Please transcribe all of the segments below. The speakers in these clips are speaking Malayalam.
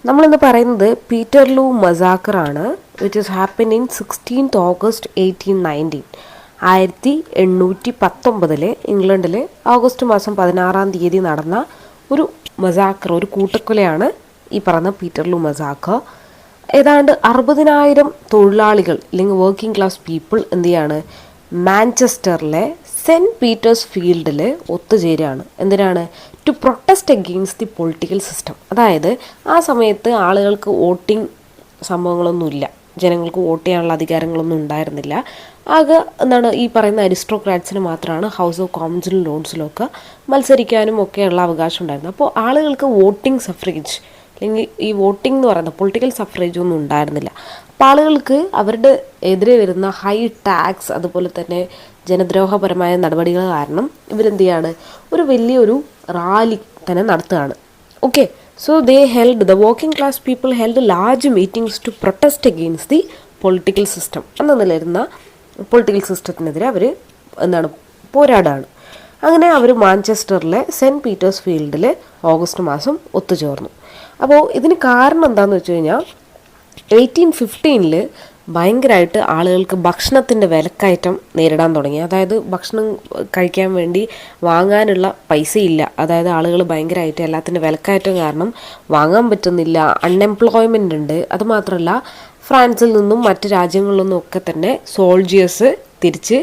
നമ്മളിന്ന് പറയുന്നത് പീറ്റർലൂ മസാക്കറാണ്, which is happen in 16th August 1819. 1819 ഇംഗ്ലണ്ടിൽ ഓഗസ്റ്റ് മാസം 16 നടന്ന ഒരു മസാക്കർ, ഒരു കൂട്ടക്കൊലയാണ് ഈ പറഞ്ഞ പീറ്റർലൂ മസാക്കർ. ഏതാണ്ട് 60,000 തൊഴിലാളികൾ അല്ലെങ്കിൽ വർക്കിംഗ് ക്ലാസ് പീപ്പിൾ എന്ത് ചെയ്യാണ്, മാഞ്ചസ്റ്ററിലെ സെൻറ്റ് പീറ്റേഴ്സ് ഫീൽഡിൽ ഒത്തുചേരുകയാണ്. എന്തിനാണ്? To protest against the political system. അതായത് ആ സമയത്ത് ആളുകൾക്ക് വോട്ടിംഗ് സംഭവങ്ങളൊന്നുമില്ല, ജനങ്ങൾക്ക് വോട്ട് ചെയ്യാനുള്ള അധികാരങ്ങളൊന്നും ഉണ്ടായിരുന്നില്ല. ആകെ എന്താണ് ഈ പറയുന്ന അരിസ്ട്രോക്രാറ്റ്സിന് മാത്രമാണ് ഹൗസ് ഓഫ് കോമൺസിലും ലോർഡ്സിലും ഒക്കെ മത്സരിക്കാനും ഒക്കെയുള്ള അവകാശം ഉണ്ടായിരുന്നു. അപ്പോൾ ആളുകൾക്ക് വോട്ടിംഗ് സഫ്രേജ് അല്ലെങ്കിൽ ഈ വോട്ടിംഗ് എന്ന് പറയുന്ന പൊളിറ്റിക്കൽ സഫ്രേജ് ഒന്നും ഉണ്ടായിരുന്നില്ല. അപ്പോൾ ആളുകൾക്ക് അവരുടെ എതിരെ വരുന്ന ഹൈ ടാക്സ്, അതുപോലെ തന്നെ ജനദ്രോഹപരമായ നടപടികൾ കാരണം ഇവരെന്ത് ചെയ്യാണ്, ഒരു വലിയൊരു റാലി തന്നെ നടത്തുകയാണ്. Okay, so the working class people held large meetings to protest against the political system. അന്ന് നിലനിരുന്ന പൊളിറ്റിക്കൽ സിസ്റ്റത്തിനെതിരെ അവർ എന്താണ് പോരാടാണ്. അങ്ങനെ അവർ മാഞ്ചസ്റ്ററിലെ സെൻറ്റ് പീറ്റേഴ്സ് ഫീൽഡിൽ ഓഗസ്റ്റ് മാസം ഒത്തുചേർന്നു. അപ്പോൾ ഇതിന് കാരണം എന്താണെന്ന് വെച്ച് കഴിഞ്ഞാൽ 1815 ഭയങ്കരമായിട്ട് ആളുകൾക്ക് ഭക്ഷണത്തിൻ്റെ വിലക്കയറ്റം നേരിടാൻ തുടങ്ങി. അതായത് ഭക്ഷണം കഴിക്കാൻ വേണ്ടി വാങ്ങാനുള്ള പൈസയില്ല. അതായത് ആളുകൾ ഭയങ്കരമായിട്ട് എല്ലാത്തിൻ്റെ വിലക്കയറ്റം കാരണം വാങ്ങാൻ പറ്റുന്നില്ല, അൺഎംപ്ലോയ്മെൻ്റ് ഉണ്ട്. അതുമാത്രമല്ല ഫ്രാൻസിൽ നിന്നും മറ്റ് രാജ്യങ്ങളിൽ നിന്നും ഒക്കെ തന്നെ സോൾജിയേഴ്സ് തിരിച്ച്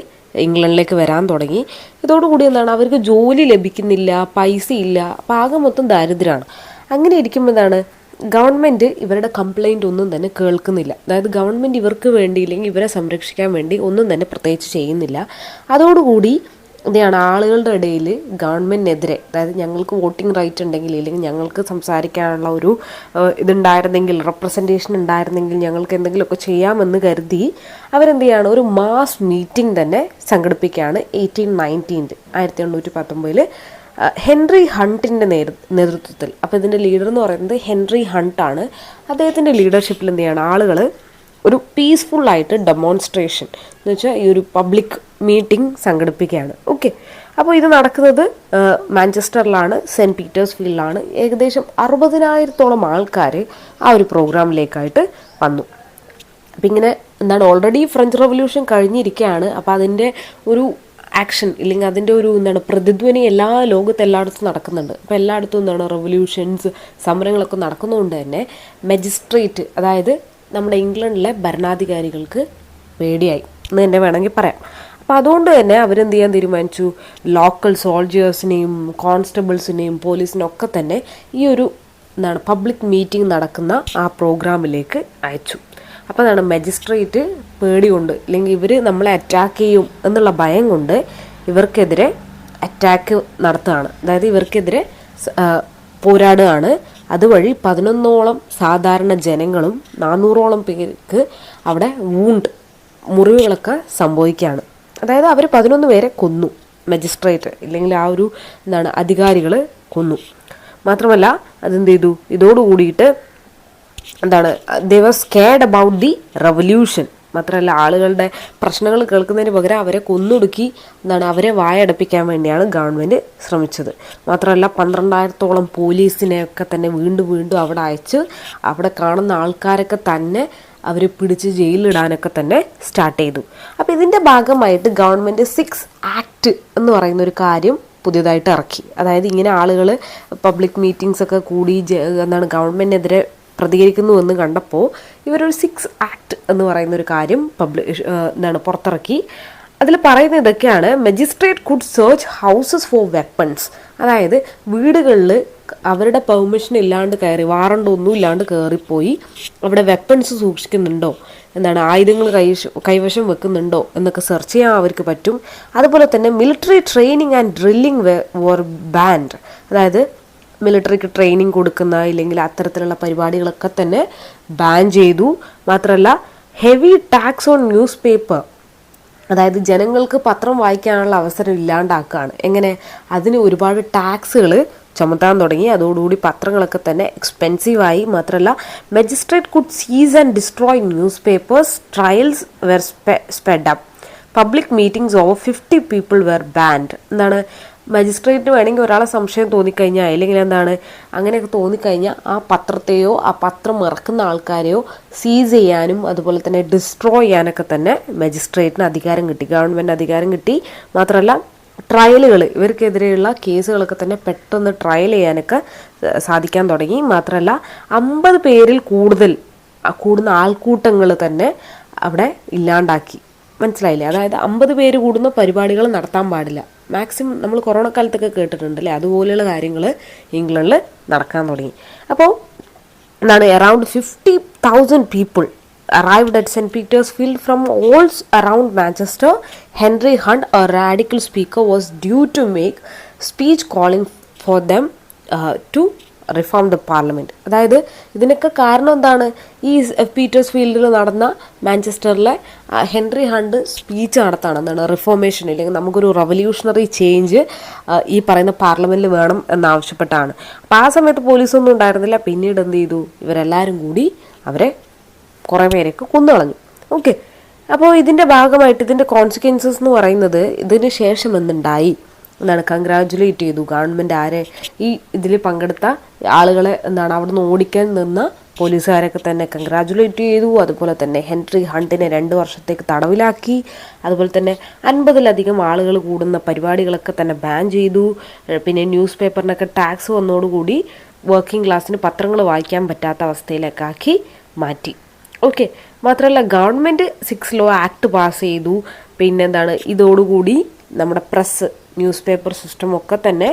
ഇംഗ്ലണ്ടിലേക്ക് വരാൻ തുടങ്ങി. ഇതോടുകൂടി എന്താണ്, അവർക്ക് ജോലി ലഭിക്കുന്നില്ല, പൈസ ഇല്ല, അപ്പോൾ ആകെ മൊത്തം ദാരിദ്ര്യമാണ്. അങ്ങനെ ഇരിക്കുമ്പോൾ എന്താണ്, ഗവൺമെൻറ് ഇവരുടെ കംപ്ലൈൻറ്റ് ഒന്നും തന്നെ കേൾക്കുന്നില്ല. അതായത് ഗവൺമെൻറ് ഇവർക്ക് വേണ്ടി ഇല്ലെങ്കിൽ ഇവരെ സംരക്ഷിക്കാൻ വേണ്ടി ഒന്നും തന്നെ പ്രത്യേകിച്ച് ചെയ്യുന്നില്ല. അതോടുകൂടി എന്താണ്, ആളുകളുടെ ഇടയിൽ ഗവൺമെൻറ്റിനെതിരെ, അതായത് ഞങ്ങൾക്ക് വോട്ടിംഗ് റൈറ്റ് ഉണ്ടെങ്കിൽ ഇല്ലെങ്കിൽ ഞങ്ങൾക്ക് സംസാരിക്കാനുള്ള ഒരു ഇതുണ്ടായിരുന്നെങ്കിൽ, റെപ്രസെൻറ്റേഷൻ ഉണ്ടായിരുന്നെങ്കിൽ ഞങ്ങൾക്ക് എന്തെങ്കിലുമൊക്കെ ചെയ്യാമെന്ന് കരുതി അവരെന്ത് ചെയ്യാണ്, ഒരു മാസ് മീറ്റിംഗ് തന്നെ സംഘടിപ്പിക്കുകയാണ് 1819 ഹെൻറി ഹണ്ടിൻ്റെ നേതൃത്വത്തിൽ. അപ്പോൾ ഇതിൻ്റെ ലീഡർ എന്ന് പറയുന്നത് ഹെൻറി ഹണ്ടാണ്. അദ്ദേഹത്തിൻ്റെ ലീഡർഷിപ്പിൽ എന്ത് ചെയ്യാണ്, ആളുകൾ ഒരു പീസ്ഫുള്ളായിട്ട് ഡെമോൺസ്ട്രേഷൻ എന്ന് വെച്ചാൽ ഈ ഒരു പബ്ലിക് മീറ്റിംഗ് സംഘടിപ്പിക്കുകയാണ്. ഓക്കെ, അപ്പോൾ ഇത് നടക്കുന്നത് മാഞ്ചസ്റ്ററിലാണ്, സെൻറ്റ് പീറ്റേഴ്സ് ഫീൽഡിലാണ്. ഏകദേശം 60,000-ഓളം ആൾക്കാർ ആ ഒരു പ്രോഗ്രാമിലേക്കായിട്ട് വന്നു. അപ്പം ഇങ്ങനെ എന്താണ്, ഓൾറെഡി ഫ്രഞ്ച് റവല്യൂഷൻ കഴിഞ്ഞിരിക്കുകയാണ്. അപ്പോൾ അതിൻ്റെ ഒരു ആക്ഷൻ ഇല്ലെങ്കിൽ അതിൻ്റെ ഒരു എന്താണ് പ്രതിധ്വനി ലോകത്തെല്ലായിടത്തും നടക്കുന്നുണ്ട്. അപ്പോൾ എല്ലായിടത്തും എന്താണ് റവല്യൂഷൻസ്, സമരങ്ങളൊക്കെ നടക്കുന്നതുകൊണ്ട് തന്നെ മജിസ്ട്രേറ്റ്, അതായത് നമ്മുടെ ഇംഗ്ലണ്ടിലെ ഭരണാധികാരികൾക്ക് പേടിയായി എന്ന് തന്നെ വേണമെങ്കിൽ പറയാം. അപ്പോൾ അതുകൊണ്ട് തന്നെ അവരെന്ത് ചെയ്യാൻ തീരുമാനിച്ചു, ലോക്കൽ സോൾജിയേഴ്സിനെയും കോൺസ്റ്റബിൾസിനെയും പോലീസിനെയും ഒക്കെ തന്നെ ഈ ഒരു എന്താണ് പബ്ലിക് മീറ്റിംഗ് നടക്കുന്ന ആ പ്രോഗ്രാമിലേക്ക് അയച്ചു. അപ്പോൾ അതാണ് മജിസ്ട്രേറ്റ് പേടി കൊണ്ട്, അല്ലെങ്കിൽ ഇവർ നമ്മളെ അറ്റാക്ക് ചെയ്യും എന്നുള്ള ഭയം കൊണ്ട് ഇവർക്കെതിരെ അറ്റാക്ക് നടത്തുകയാണ്. അതായത് ഇവർക്കെതിരെ പോരാടുകയാണ്. അതുവഴി 11ഓളം സാധാരണ ജനങ്ങളും 400ഓളം പേർക്ക് അവിടെ മുറിവുകളൊക്കെ സംഭവിക്കുകയാണ്. അതായത് അവർ 11 പേരെ കൊന്നു, മജിസ്ട്രേറ്റ് ഇല്ലെങ്കിൽ ആ ഒരു എന്താണ് അധികാരികൾ കൊന്നു. മാത്രമല്ല അതെന്ത് ചെയ്തു, ഇതോടുകൂടിയിട്ട് എന്താണ്, they was scared about the revolution. മാത്രമല്ല ആളുകളുടെ പ്രശ്നങ്ങൾ കേൾക്കുന്നതിന് പകരം അവരെ കൊന്നൊടുക്കി എന്താണ് അവരെ വായടപ്പിക്കാൻ വേണ്ടിയാണ് ഗവൺമെൻറ് ശ്രമിച്ചത്. മാത്രമല്ല 12,000-ഓളം പോലീസിനെയൊക്കെ തന്നെ വീണ്ടും അവിടെ അയച്ച് അവിടെ കാണുന്ന ആൾക്കാരൊക്കെ തന്നെ അവരെ പിടിച്ച് ജയിലിലിടാനൊക്കെ തന്നെ സ്റ്റാർട്ട് ചെയ്തു. അപ്പോൾ ഇതിൻ്റെ ഭാഗമായിട്ട് ഗവൺമെൻറ് 6 ആക്ട് എന്ന് പറയുന്ന ഒരു കാര്യം പുതിയതായിട്ട് ഇറക്കി. അതായത് ഇങ്ങനെ ആളുകൾ പബ്ലിക് മീറ്റിംഗ്സൊക്കെ കൂടി എന്താണ് ഗവൺമെൻറ്റിനെതിരെ പ്രതികരിക്കുന്നുവെന്ന് കണ്ടപ്പോൾ ഇവരൊരു 6 ആക്ട് എന്ന് പറയുന്ന ഒരു കാര്യം പുറത്തിറക്കി. അതിൽ പറയുന്ന ഇതൊക്കെയാണ്: magistrate could search houses for weapons. അതായത് വീടുകളിൽ അവരുടെ പെർമിഷൻ ഇല്ലാണ്ട് കയറി, വാറണ്ട് ഒന്നും ഇല്ലാണ്ട് കയറിപ്പോയി അവിടെ വെപ്പൺസ് സൂക്ഷിക്കുന്നുണ്ടോ, ആയുധങ്ങൾ കൈവശം വെക്കുന്നുണ്ടോ എന്നൊക്കെ സെർച്ച് ചെയ്യാൻ അവർക്ക് പറ്റും. അതുപോലെ തന്നെ military training and drilling were banned. അതായത് മിലിറ്ററിക്ക് ട്രെയിനിങ് കൊടുക്കുന്ന ഇല്ലെങ്കിൽ അത്തരത്തിലുള്ള പരിപാടികളൊക്കെ തന്നെ ബാൻ ചെയ്തു. മാത്രമല്ല heavy tax on news paper, അതായത് ജനങ്ങൾക്ക് പത്രം വായിക്കാനുള്ള അവസരം ഇല്ലാണ്ടാക്കുകയാണ്. എങ്ങനെ? അതിന് ഒരുപാട് ടാക്സുകൾ ചുമത്താൻ തുടങ്ങി. അതോടുകൂടി പത്രങ്ങളൊക്കെ തന്നെ എക്സ്പെൻസീവായി. മാത്രമല്ല magistrate could seize and destroy news papers, trials were sped up, public meetings over 50 people were banned. മജിസ്ട്രേറ്റിന് വേണമെങ്കിൽ ഒരാളെ സംശയം തോന്നിക്കഴിഞ്ഞാൽ അല്ലെങ്കിൽ എന്താണ് അങ്ങനെയൊക്കെ തോന്നിക്കഴിഞ്ഞാൽ ആ പത്രത്തെയോ ആ പത്രം ഇറക്കുന്ന ആൾക്കാരെയോ സീസ് ചെയ്യാനും അതുപോലെ തന്നെ ഡിസ്ട്രോയ് ചെയ്യാനൊക്കെ തന്നെ മജിസ്ട്രേറ്റിന് അധികാരം കിട്ടി, ഗവൺമെൻറ് അധികാരം കിട്ടി. മാത്രമല്ല ട്രയലുകൾ, ഇവർക്കെതിരെയുള്ള കേസുകളൊക്കെ തന്നെ പെട്ടെന്ന് ട്രയൽ ചെയ്യാനൊക്കെ സാധിക്കാൻ തുടങ്ങി. മാത്രമല്ല 50 പേരിൽ കൂടുന്ന ആൾക്കൂട്ടങ്ങൾ തന്നെ അവിടെ ഇല്ലാണ്ടാക്കി. മനസ്സിലായില്ലേ? അതായത് 50 പേര് കൂടുന്ന പരിപാടികൾ നടത്താൻ പാടില്ല. മാക്സിമം നമ്മൾ കൊറോണ കാലത്തൊക്കെ കേട്ടിട്ടുണ്ടല്ലേ, അതുപോലെയുള്ള കാര്യങ്ങൾ ഇംഗ്ലണ്ടിൽ നടക്കാൻ തുടങ്ങി. അപ്പോൾ എന്താണ്, around 50,000 people arrived at St. Peter's Field from all around Manchester. Henry Hunt, a radical speaker, was due to make speech calling for them to reform the parliament. അതായത് ഇതിനൊക്കെ കാരണം എന്താണ്, ഈ പീറ്റേഴ്സ് ഫീൽഡിൽ നടന്ന മാഞ്ചസ്റ്ററിലെ ഹെൻറി ഹണ്ട് സ്പീച്ച് നടത്താണ്. എന്താണ്, റിഫോർമേഷൻ അല്ലെങ്കിൽ നമുക്കൊരു റവല്യൂഷണറി ചേഞ്ച് ഈ പറയുന്ന പാർലമെൻറ്റിൽ വേണം എന്നാവശ്യപ്പെട്ടാണ്. അപ്പോൾ ആ സമയത്ത് പോലീസൊന്നും ഉണ്ടായിരുന്നില്ല. പിന്നീട് എന്ത് ചെയ്തു, ഇവരെല്ലാവരും കൂടി അവരെ കുറേ പേരൊക്കെ കൊന്നുകളഞ്ഞു. ഓക്കെ, അപ്പോൾ ഇതിൻ്റെ ഭാഗമായിട്ട് ഇതിൻ്റെ കോൺസിക്വൻസസ് എന്ന് പറയുന്നത് ഇതിന് ശേഷം എന്തുണ്ടായി എന്താണ്, കൺഗ്രാജുലേറ്റ് ചെയ്തു ഗവൺമെൻറ് ആരെ, ഈ ഇതിൽ പങ്കെടുത്ത ആളുകളെ എന്താണ് അവിടുന്ന് ഓടിക്കാൻ നിന്ന പോലീസുകാരൊക്കെ തന്നെ കൺഗ്രാജുലേറ്റ് ചെയ്തു. അതുപോലെ തന്നെ ഹെൻറി ഹണ്ടിനെ 2 വർഷത്തേക്ക് തടവിലാക്കി. അതുപോലെ തന്നെ 50-ലധികം ആളുകൾ കൂടുന്ന പരിപാടികളൊക്കെ തന്നെ ബാൻ ചെയ്തു. പിന്നെ ന്യൂസ് പേപ്പറിനൊക്കെ ടാക്സ് വന്നതോടുകൂടി വർക്കിംഗ് ക്ലാസ്സിന് പത്രങ്ങൾ വായിക്കാൻ പറ്റാത്ത അവസ്ഥയിലൊക്കെ ആക്കി മാറ്റി. ഓക്കെ, മാത്രമല്ല ഗവൺമെൻറ് 6 ലോ ആക്ട് പാസ് ചെയ്തു. പിന്നെന്താണ്, ഇതോടുകൂടി നമ്മുടെ പ്രസ്, ന്യൂസ് പേപ്പർ സിസ്റ്റം ഒക്കെ തന്നെ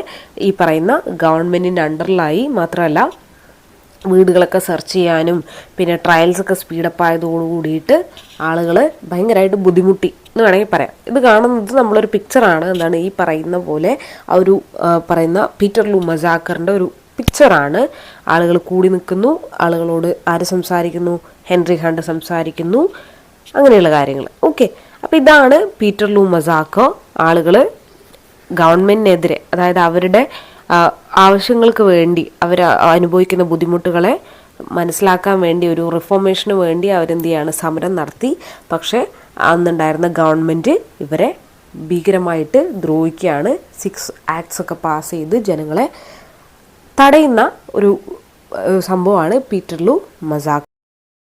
ഈ പറയുന്ന ഗവൺമെൻറ്റിൻ്റെ അണ്ടറിലായി. മാത്രമല്ല വീടുകളൊക്കെ സെർച്ച് ചെയ്യാനും പിന്നെ ട്രയൽസൊക്കെ സ്പീഡപ്പ് ആയതോടുകൂടിയിട്ട് ആളുകൾ ഭയങ്കരമായിട്ട് ബുദ്ധിമുട്ടി എന്ന് വേണമെങ്കിൽ പറയാം. ഇത് കാണുന്നത് നമ്മളൊരു പിക്ചറാണ്. എന്താണ്, ഈ പറയുന്ന പോലെ ആ ഒരു പറയുന്ന പീറ്റർലൂ മസാക്കറിൻ്റെ ഒരു പിക്ചറാണ്. ആളുകൾ കൂടി നിൽക്കുന്നു, ആളുകളോട് ആര് സംസാരിക്കുന്നു, ഹെൻറി ഹണ്ട് സംസാരിക്കുന്നു, അങ്ങനെയുള്ള കാര്യങ്ങൾ. ഓക്കെ, അപ്പോൾ ഇതാണ് പീറ്റർലൂ മസാക്കർ. ആളുകൾ ഗവൺമെൻറ്റിനെതിരെ, അതായത് അവരുടെ ആവശ്യങ്ങൾക്ക് വേണ്ടി അവർ അനുഭവിക്കുന്ന ബുദ്ധിമുട്ടുകളെ മനസ്സിലാക്കാൻ വേണ്ടി ഒരു റിഫോർമേഷന് വേണ്ടി അവരെന്ത് ചെയ്യാണ്, സമരം നടത്തി. പക്ഷേ അന്നുണ്ടായിരുന്ന ഗവൺമെൻറ് ഇവരെ ഭീകരമായിട്ട് ദ്രോഹിക്കുകയാണ്. 6 ആക്ട്സ് ഒക്കെ പാസ് ചെയ്ത് ജനങ്ങളെ തടയുന്ന ഒരു സംഭവമാണ് പീറ്റർലൂ മസാക്കർ.